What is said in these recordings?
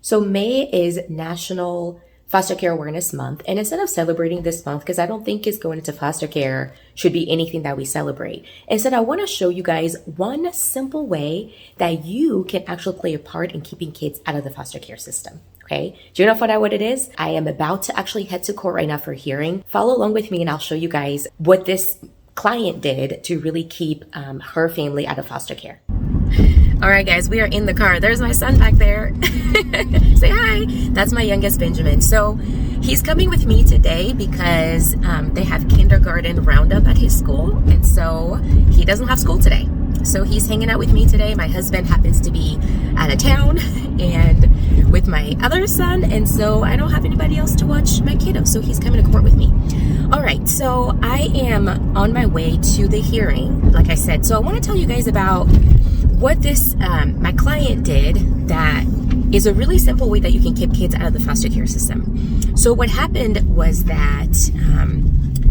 So May is National Foster Care Awareness Month. And instead of celebrating this month, because I don't think it's going into foster care should be anything that we celebrate. Instead, I want to show you guys one simple way that you can actually play a part in keeping kids out of the foster care system. Okay. Do you know what it is? I am about to actually head to court right now for a hearing. Follow along with me and I'll show you guys what this client did to really keep her family out of foster care. All right, guys, we are in the car. There's my son back there. Say hi. That's my youngest, Benjamin. So he's coming with me today because they have kindergarten roundup at his school. And so he doesn't have school today. So he's hanging out with me today. My husband happens to be out of town and with my other son. And so I don't have anybody else to watch my kiddo. So he's coming to court with me. All right, so I am on my way to the hearing, like I said. So I want to tell you guys about what this my client did that is a really simple way that you can keep kids out of the foster care system. So what happened was that,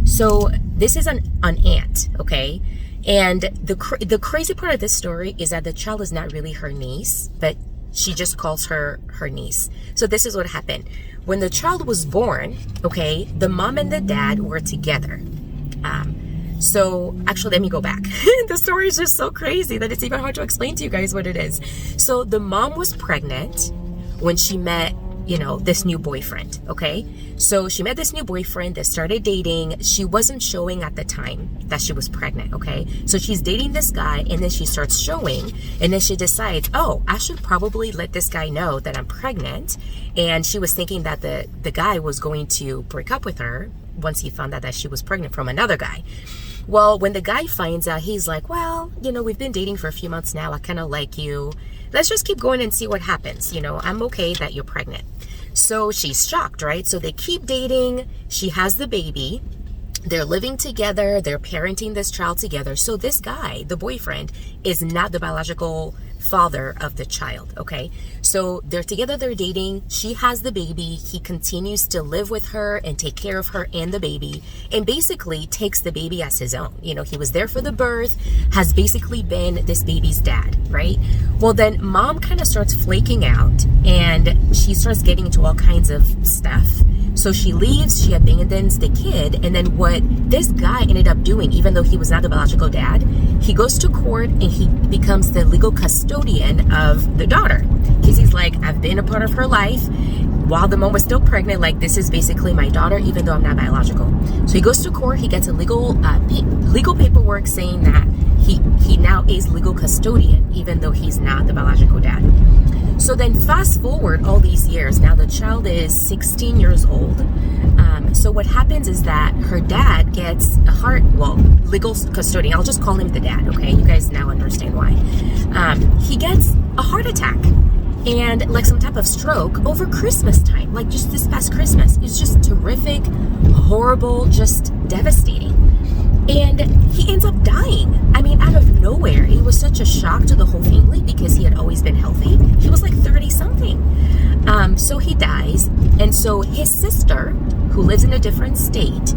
so this is an aunt, okay? And the crazy part of this story is that the child is not really her niece, but she just calls her niece. So this is what happened. When the child was born, okay, the mom and the dad were together. So actually, let me go back. The story is just so crazy that it's even hard to explain to you guys what it is. So the mom was pregnant when she met, this new boyfriend, okay? So she met this new boyfriend, they started dating. She wasn't showing at the time that she was pregnant, okay? So she's dating this guy and then she starts showing and then she decides, oh, I should probably let this guy know that I'm pregnant. And she was thinking that the guy was going to break up with her once he found out that she was pregnant from another guy. Well, when the guy finds out, he's like, well, we've been dating for a few months now. I kind of like you. Let's just keep going and see what happens. I'm okay that you're pregnant. So she's shocked, right? So they keep dating. She has the baby. They're living together. They're parenting this child together. So this guy, the boyfriend, is not the biological father of the child, okay? So they're together, they're dating. She has the baby. He continues to live with her and take care of her and the baby and basically takes the baby as his own. He was there for the birth, has basically been this baby's dad, right? Well, then mom kind of starts flaking out and she starts getting into all kinds of stuff. So she leaves, she abandons the kid, and then what this guy ended up doing, even though he was not the biological dad, he goes to court and he becomes the legal custodian of the daughter. Because he's like, I've been a part of her life while the mom was still pregnant. Like, this is basically my daughter, even though I'm not biological. So he goes to court, he gets a legal paperwork saying that he now is legal custodian, even though he's not the biological dad. So then fast forward all these years, now the child is 16 years old. So what happens is that her dad gets legal custodian. I'll just call him the dad, okay? You guys now understand why. He gets a heart attack and like some type of stroke over Christmas time, like just this past Christmas. It's just terrific, horrible, just devastating. And he ends up dying. I mean, out of nowhere. It was such a shock to the whole family because he had always been healthy. He was like 30 something. So he dies. And so his sister, who lives in a different state,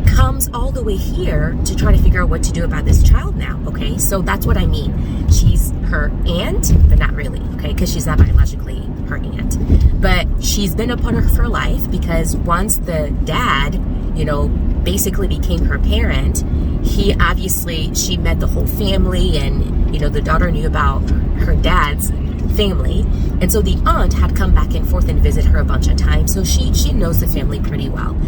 comes all the way here to try to figure out what to do about this child now. Okay. So that's what I mean. She's her aunt, but not really. Okay. Because she's not biologically her aunt, but she's been a part of her life because once the dad, basically became her parent, she met the whole family and, the daughter knew about her dad's family. And so the aunt had come back and forth and visit her a bunch of times. So she knows the family pretty well.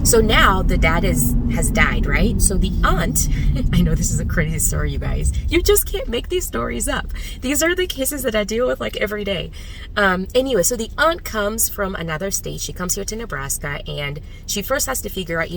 So now the dad has died, right? So the aunt, I know this is a crazy story, you guys. You just can't make these stories up. These are the cases that I deal with like every day. Anyway, so the aunt comes from another state. She comes here to Nebraska and she first has to figure out,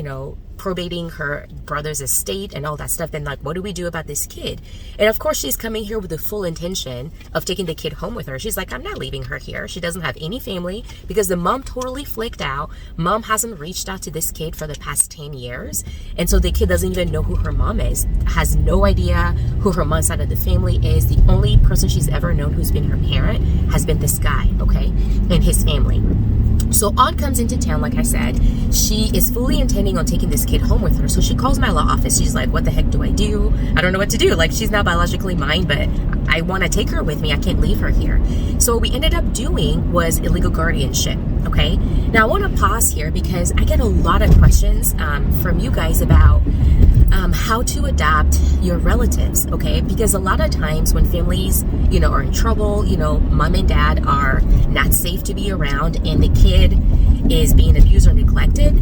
probating her brother's estate and all that stuff. Then like, what do we do about this kid? And of course she's coming here with the full intention of taking the kid home with her. She's like, I'm not leaving her here. She doesn't have any family because the mom totally flicked out. Mom hasn't reached out to this kid for the past 10 years. And so the kid doesn't even know who her mom is, has no idea who her mom's side of the family is. The only person she's ever known who's been her parent has been this guy, okay, and his family. So aunt comes into town, like I said. She is fully intending on taking this kid home with her. So she calls my law office. She's like, what the heck do? I don't know what to do. Like, she's not biologically mine, but I want to take her with me. I can't leave her here. So what we ended up doing was illegal guardianship. Okay. Now I want to pause here because I get a lot of questions from you guys about how to adopt your relatives. Okay. Because a lot of times when families, are in trouble, mom and dad are not safe to be around and the kid is being abused or neglected,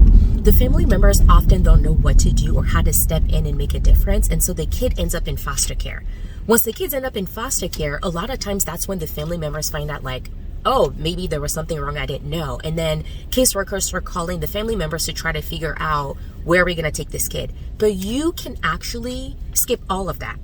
the family members often don't know what to do or how to step in and make a difference. And so the kid ends up in foster care. Once the kids end up in foster care, a lot of times that's when the family members find out like, oh, maybe there was something wrong I didn't know. And then caseworkers start calling the family members to try to figure out where are we going to take this kid. But you can actually skip all of that.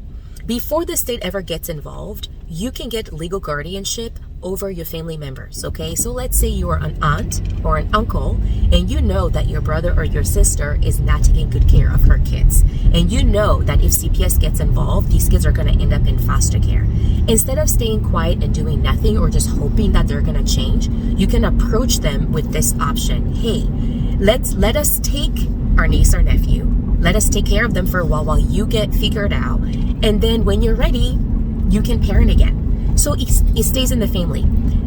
Before the state ever gets involved, you can get legal guardianship over your family members, okay? So let's say you are an aunt or an uncle and you know that your brother or your sister is not taking good care of her kids. And you know that if CPS gets involved, these kids are gonna end up in foster care. Instead of staying quiet and doing nothing or just hoping that they're gonna change, you can approach them with this option. Hey, let us take our niece or nephew, let us take care of them for a while you get figured out. And then when you're ready, you can parent again. So it stays in the family.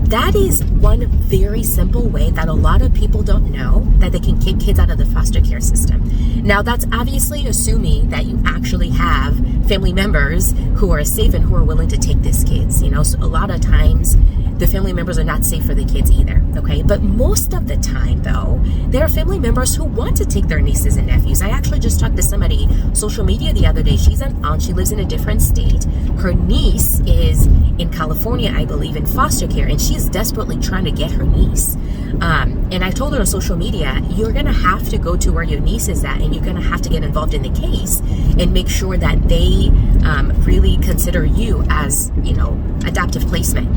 That is one very simple way that a lot of people don't know that they can kick kids out of the foster care system. Now, that's obviously assuming that you actually have family members who are safe and who are willing to take these kids. So a lot of times the family members are not safe for the kids either, okay? But most of the time, though, there are family members who want to take their nieces and nephews. I actually just talked to somebody on social media the other day. She's an aunt. She lives in a different state. Her niece is in California, I believe, in foster care, and she's desperately trying to get her niece. And I told her on social media, you're going to have to go to where your niece is at, and you're going to have to get involved in the case and make sure that they really consider you as, adoptive placement.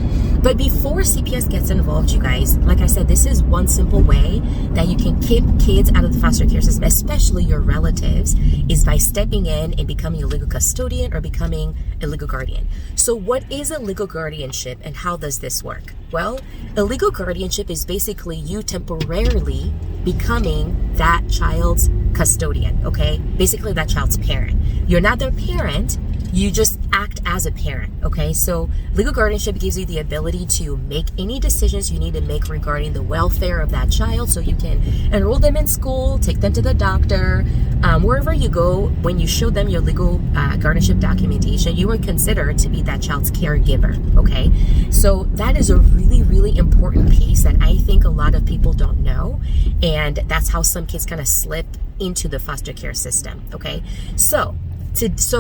But before CPS gets involved, you guys, like I said, this is one simple way that you can keep kids out of the foster care system, especially your relatives, is by stepping in and becoming a legal custodian or becoming a legal guardian. So what is a legal guardianship and how does this work? Well, a legal guardianship is basically you temporarily becoming that child's custodian, okay? Basically that child's parent. You're not their parent, you just act as a parent, okay? So legal guardianship gives you the ability to make any decisions you need to make regarding the welfare of that child, so you can enroll them in school, take them to the doctor, wherever you go. When you show them your legal guardianship documentation, you are considered to be that child's caregiver, okay? So that is a really, really important piece that I think a lot of people don't know, and that's how some kids kind of slip into the foster care system, okay? So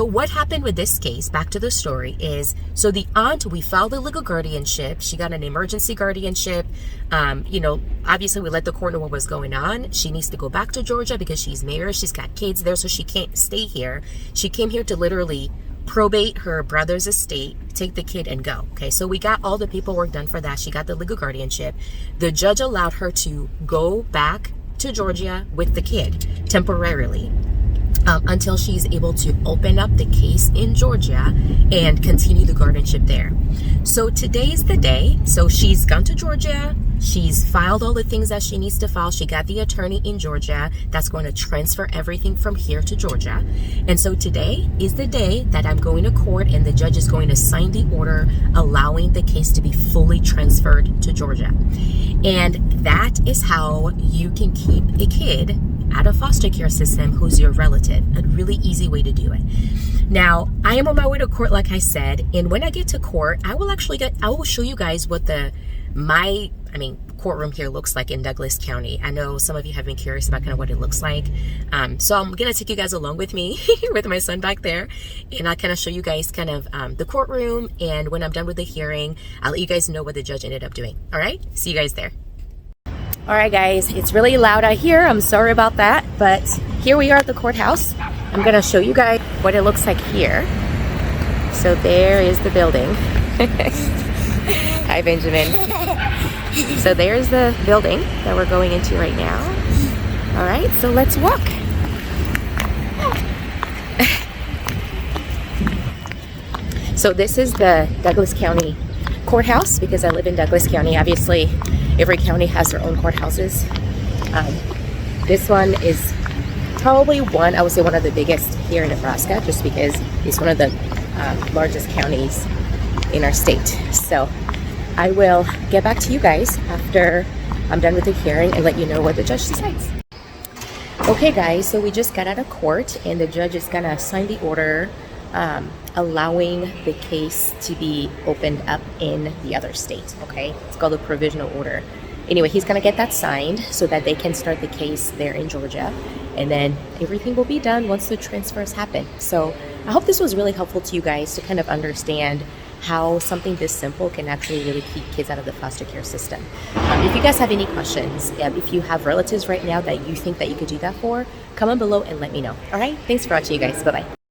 what happened with this case, back to the story, is so the aunt, we filed a legal guardianship. She got an emergency guardianship. Obviously we let the court know what was going on. She needs to go back to Georgia because she's married. She's got kids there, so she can't stay here. She came here to literally probate her brother's estate, take the kid and go. Okay, so we got all the paperwork done for that. She got the legal guardianship. The judge allowed her to go back to Georgia with the kid temporarily. Until she's able to open up the case in Georgia and continue the guardianship there. So today's the day. So she's gone to Georgia. She's filed all the things that she needs to file. She got the attorney in Georgia that's going to transfer everything from here to Georgia. And so today is the day that I'm going to court and the judge is going to sign the order allowing the case to be fully transferred to Georgia. And that is how you can keep a kid out of foster care system who's your relative. A really easy way to do it. Now, I am on my way to court, like I said, and when I get to court, I will show you guys what my courtroom here looks like in Douglas County. I know some of you have been curious about kind of what it looks like. So I'm gonna take you guys along with me with my son back there, and I'll kind of show you guys kind of the courtroom, and when I'm done with the hearing, I'll let you guys know what the judge ended up doing. All right, see you guys there. All right, guys, it's really loud out here. I'm sorry about that, but here we are at the courthouse. I'm gonna show you guys what it looks like here. So there is the building. Hi, Benjamin. So there's the building that we're going into right now. All right, so let's walk. So this is the Douglas County courthouse because I live in Douglas County. Obviously, every county has their own courthouses. This one is probably I would say one of the biggest here in Nebraska, just because it's one of the largest counties in our state. So I will get back to you guys after I'm done with the hearing and let you know what the judge decides. Okay guys, so we just got out of court and the judge is gonna sign the order allowing the case to be opened up in the other state. Okay, it's called a provisional order. Anyway, he's gonna get that signed so that they can start the case there in Georgia, and then everything will be done once the transfers happen. So I hope this was really helpful to you guys to kind of understand how something this simple can actually really keep kids out of the foster care system. If you guys have any questions, if you have relatives right now that you think that you could do that for, comment below and let me know. All right, thanks for watching, you guys. Bye-bye.